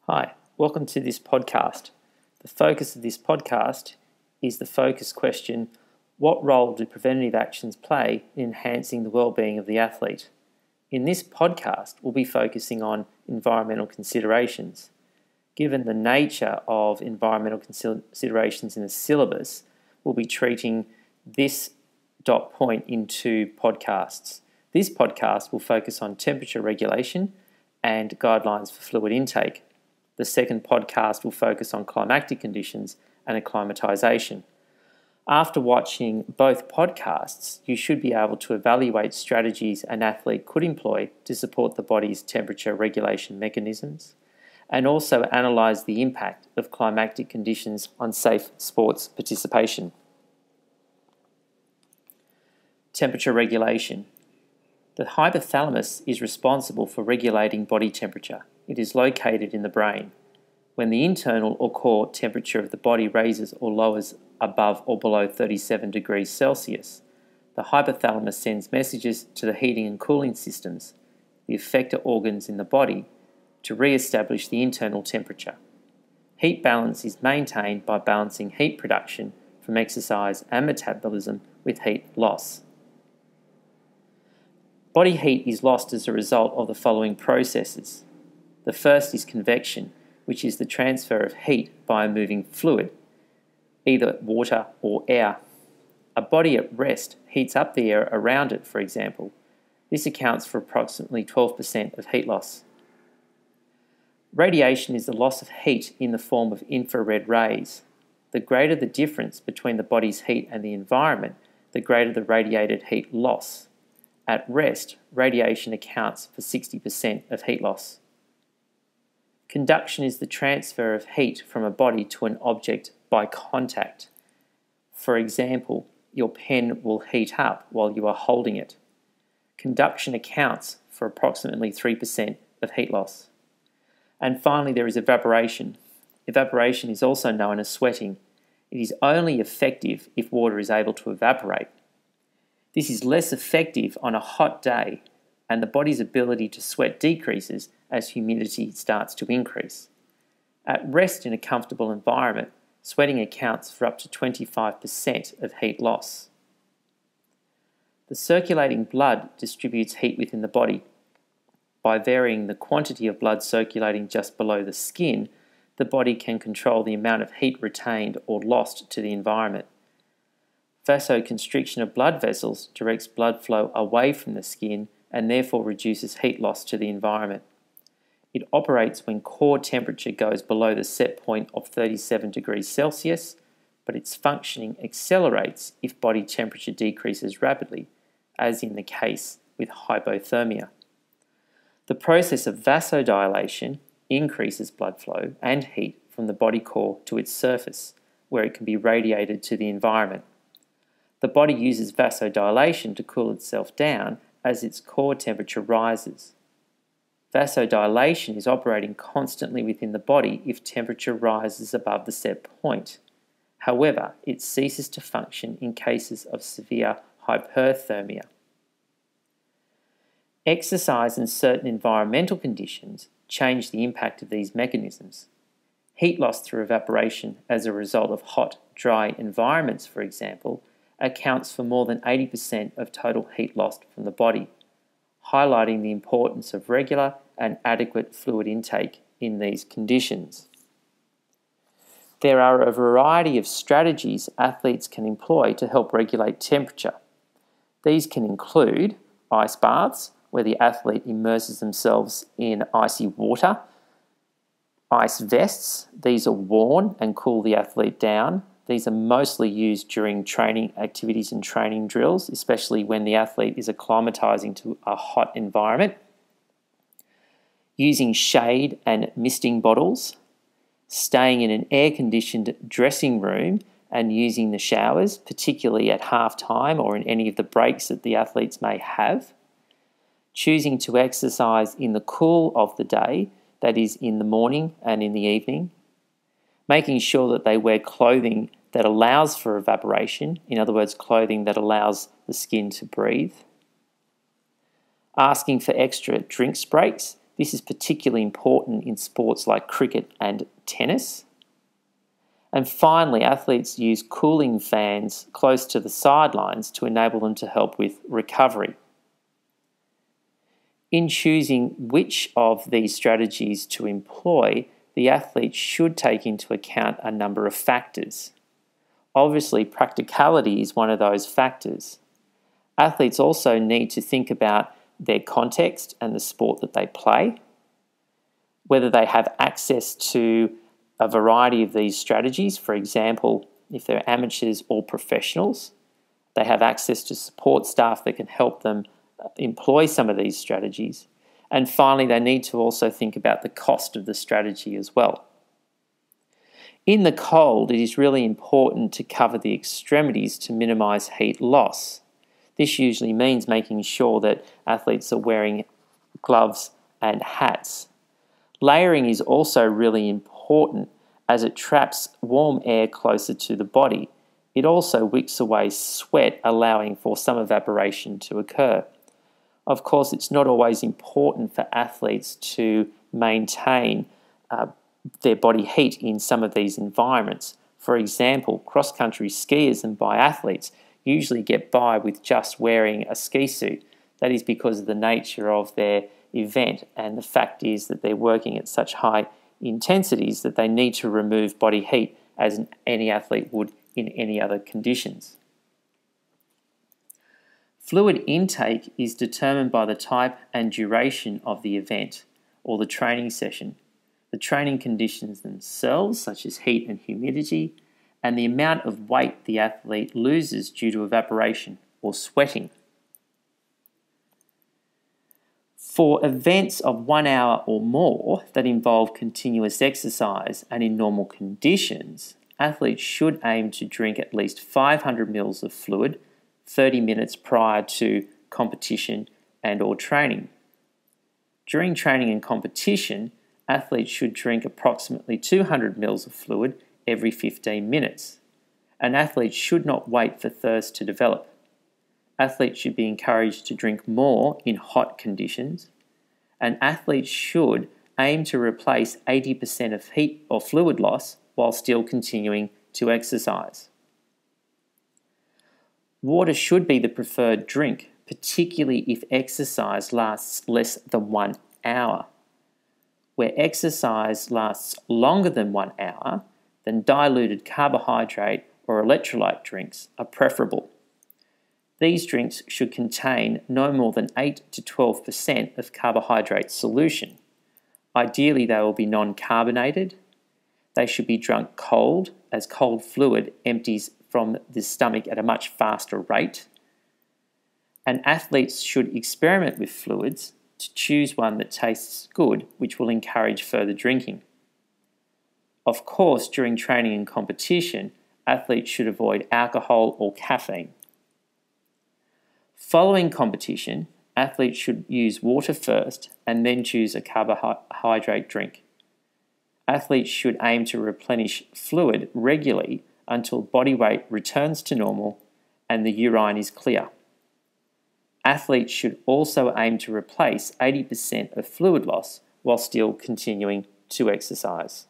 Hi, welcome to this podcast. The focus of this podcast is the focus question, what role do preventative actions play in enhancing the well-being of the athlete? In this podcast, we'll be focusing on environmental considerations. Given the nature of environmental considerations in the syllabus, we'll be treating this dot point in two podcasts. This podcast will focus on temperature regulation and guidelines for fluid intake. The second podcast will focus on climactic conditions and acclimatization. After watching both podcasts, you should be able to evaluate strategies an athlete could employ to support the body's temperature regulation mechanisms, and also analyse the impact of climactic conditions on safe sports participation. Temperature regulation. The hypothalamus is responsible for regulating body temperature. It is located in the brain. When the internal or core temperature of the body raises or lowers above or below 37 degrees Celsius, the hypothalamus sends messages to the heating and cooling systems, the effector organs in the body, to re-establish the internal temperature. Heat balance is maintained by balancing heat production from exercise and metabolism with heat loss. Body heat is lost as a result of the following processes. The first is convection, which is the transfer of heat by a moving fluid, either water or air. A body at rest heats up the air around it, for example. This accounts for approximately 12% of heat loss. Radiation is the loss of heat in the form of infrared rays. The greater the difference between the body's heat and the environment, the greater the radiated heat loss. At rest, radiation accounts for 60% of heat loss. Conduction is the transfer of heat from a body to an object by contact. For example, your pen will heat up while you are holding it. Conduction accounts for approximately 3% of heat loss. And finally, there is evaporation. Evaporation is also known as sweating. It is only effective if water is able to evaporate. This is less effective on a hot day, and the body's ability to sweat decreases as humidity starts to increase. At rest in a comfortable environment, sweating accounts for up to 25% of heat loss. The circulating blood distributes heat within the body. By varying the quantity of blood circulating just below the skin, the body can control the amount of heat retained or lost to the environment. Vasoconstriction of blood vessels directs blood flow away from the skin and therefore reduces heat loss to the environment. It operates when core temperature goes below the set point of 37 degrees Celsius, but its functioning accelerates if body temperature decreases rapidly, as in the case with hypothermia. The process of vasodilation increases blood flow and heat from the body core to its surface, where it can be radiated to the environment. The body uses vasodilation to cool itself down as its core temperature rises. Vasodilation is operating constantly within the body if temperature rises above the set point. However, it ceases to function in cases of severe hyperthermia. Exercise and certain environmental conditions change the impact of these mechanisms. Heat loss through evaporation as a result of hot, dry environments, for example, accounts for more than 80% of total heat lost from the body, highlighting the importance of regular and adequate fluid intake in these conditions. There are a variety of strategies athletes can employ to help regulate temperature. These can include ice baths, where the athlete immerses themselves in icy water, ice vests. These are worn and cool the athlete down. These are mostly used during training activities and training drills, especially when the athlete is acclimatizing to a hot environment. Using shade and misting bottles, staying in an air-conditioned dressing room and using the showers, particularly at half-time or in any of the breaks that the athletes may have. Choosing to exercise in the cool of the day, that is in the morning and in the evening. Making sure that they wear clothing that allows for evaporation, in other words, clothing that allows the skin to breathe. Asking for extra drinks breaks This is particularly important in sports like cricket and tennis. And finally, athletes use cooling fans close to the sidelines to enable them to help with recovery. In choosing which of these strategies to employ, the athlete should take into account a number of factors. Obviously, practicality is one of those factors. Athletes also need to think about their context and the sport that they play, whether they have access to a variety of these strategies. For example, if they're amateurs or professionals, they have access to support staff that can help them employ some of these strategies. And finally, they need to also think about the cost of the strategy as well. In the cold, it is really important to cover the extremities to minimise heat loss. This usually means making sure that athletes are wearing gloves and hats. Layering is also really important as it traps warm air closer to the body. It also wicks away sweat, allowing for some evaporation to occur. Of course, it's not always important for athletes to maintain their body heat in some of these environments. For example, cross-country skiers and biathletes usually get by with just wearing a ski suit. That is because of the nature of their event, and the fact is that they're working at such high intensities that they need to remove body heat as any athlete would in any other conditions. Fluid intake is determined by the type and duration of the event or the training session, the training conditions themselves, such as heat and humidity, and the amount of weight the athlete loses due to evaporation or sweating. For events of 1 hour or more that involve continuous exercise and in normal conditions, athletes should aim to drink at least 500 ml of fluid 30 minutes prior to competition and/or training. During training and competition, athletes should drink approximately 200 ml of fluid every 15 minutes. An athlete should not wait for thirst to develop. Athletes should be encouraged to drink more in hot conditions, and athletes should aim to replace 80% of heat or fluid loss while still continuing to exercise. Water should be the preferred drink, particularly if exercise lasts less than 1 hour. Where exercise lasts longer than 1 hour, then diluted carbohydrate or electrolyte drinks are preferable. These drinks should contain no more than 8 to 12% of carbohydrate solution. Ideally, they will be non-carbonated. They should be drunk cold, as cold fluid empties from the stomach at a much faster rate. And athletes should experiment with fluids to choose one that tastes good, which will encourage further drinking. Of course, during training and competition, athletes should avoid alcohol or caffeine. Following competition, athletes should use water first and then choose a carbohydrate drink. Athletes should aim to replenish fluid regularly until body weight returns to normal and the urine is clear. Athletes should also aim to replace 80% of fluid loss while still continuing to exercise.